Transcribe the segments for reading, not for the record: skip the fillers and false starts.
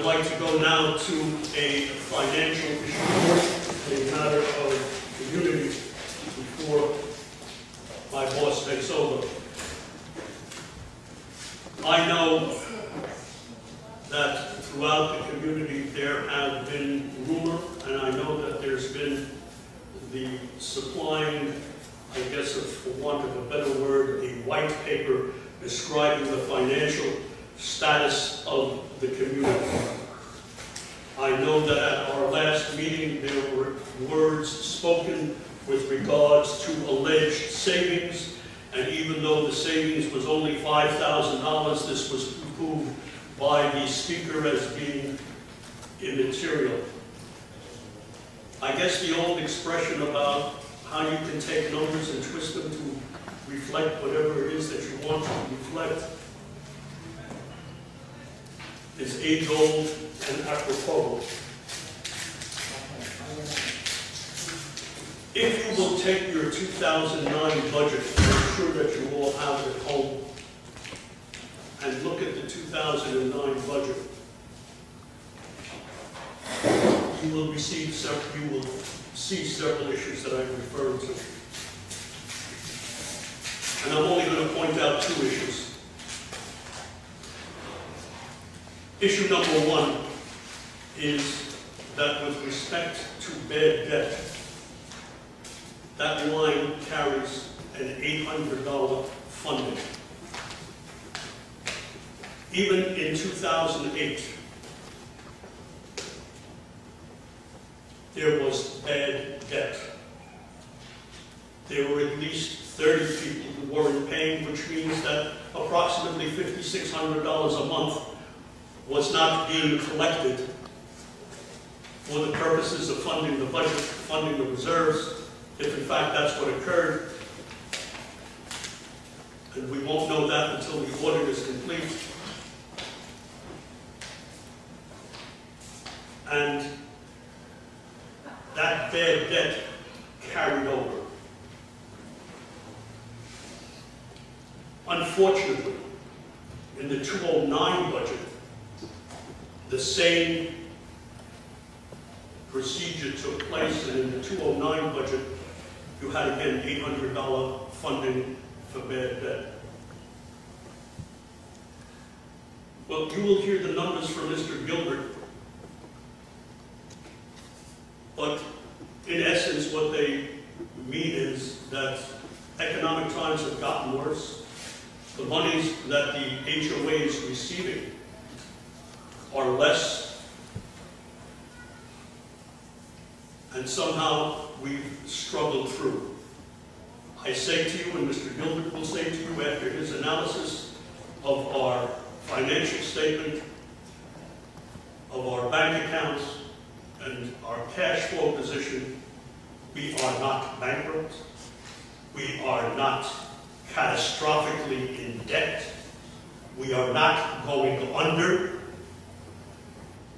like to go now to a financial issue, a matter of community, before my boss takes over. I know that throughout the community there have been rumor, and I know that there's been the supplying, I guess for want of a better word, a white paper describing the financial status of the community. I know that at our last meeting there were words spoken with regards to alleged savings, and even though the savings was only $5,000, this was proved by the speaker as being immaterial. I guess the old expression about how you can take numbers and twist them to reflect whatever it is that you want to reflect is age-old and apropos. If you will take your 2009 budget, I'm sure that you all have it at home, and look at the 2009 budget, you will see several issues that I'm referring to. And I'm only going to point out two issues. Issue number one is that with respect to bad debt, that line carries an $800 funding. Even in 2008, there was bad debt. There were at least 30 people who weren't paying, which means that approximately $5,600 a month was not being collected for the purposes of funding the budget, funding the reserves, if in fact that's what occurred. And we won't know that until the audit is complete. And that bad debt carried over. Unfortunately, in the 2009 budget, the same procedure took place, and in the 2009 budget, you had again $800 funding for bad debt. Well, you will hear the numbers from Mr. Gilbert, but in essence what they mean is that economic times have gotten worse. The monies that the HOA is receiving are less, and somehow we've struggled through. I say to you, and Mr. Gilbert will say to you after his analysis of our financial statement, of our bank accounts, and our cash flow position, we are not bankrupt. We are not catastrophically in debt. We are not going under.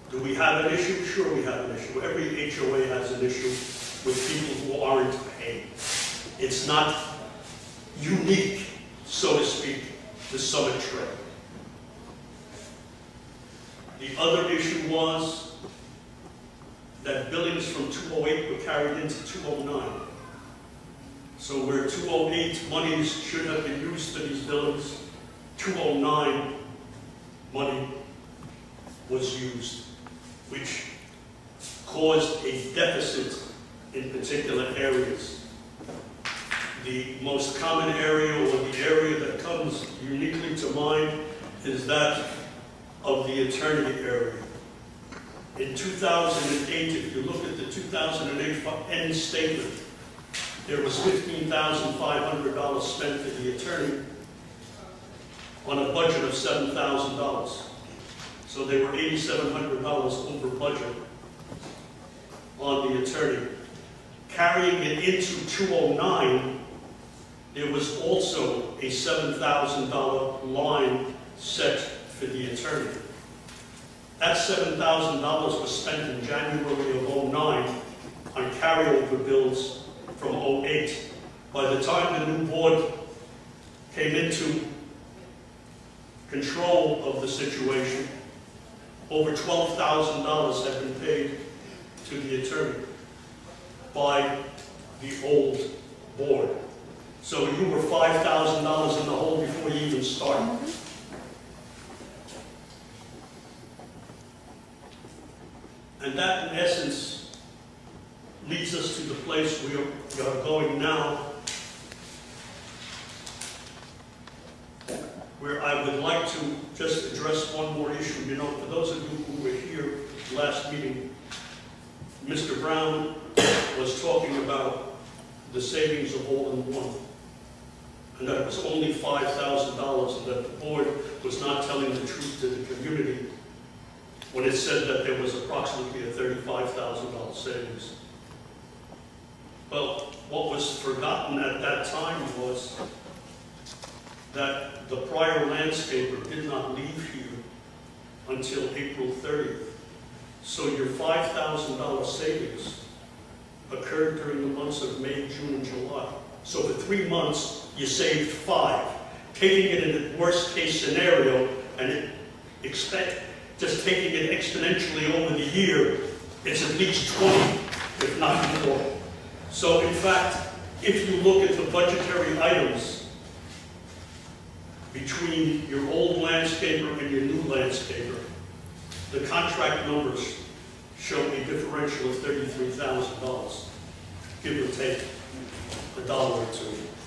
Do we have an issue? Sure we have an issue. Every HOA has an issue with people who aren't paying. It's not unique, so to speak, to Summit Trail. The other issue was that billings from 2008 were carried into 2009. So where 2008 monies should have been used for these billings, 2009 money was used, which caused a deficit in particular areas. The most common area, or the area that comes uniquely to mind, is that of the attorney area. In 2008, if you look at the 2008 end statement, there was $15,500 spent for the attorney on a budget of $7,000. So they were $8,700 over budget on the attorney. Carrying it into 2009, there was also a $7,000 line set for the attorney. That $7,000 was spent in January of 2009 on carryover bills from 2008. By the time the new board came into control of the situation, over $12,000 had been paid to the attorney by the old board. So you were $5,000 in the hole before you even started. And that, in essence, leads us to the place we are going now, where I would like to just address one more issue. You know, for those of you who were here last meeting, Mr. Brown was talking about the savings of all-in-one, and that it was only $5,000, and that the board was not telling the truth to the community when it said that there was approximately a $35,000 savings. Well, what was forgotten at that time was that the prior landscaper did not leave here until April 30th. So your $5,000 savings occurred during the months of May, June, and July. So for 3 months, you saved $5. Taking it in the worst case scenario, and just taking it exponentially over the year, it's at least 20, if not more. So in fact, if you look at the budgetary items between your old landscaper and your new landscaper, the contract numbers show a differential of $33,000, give or take $1 or $2.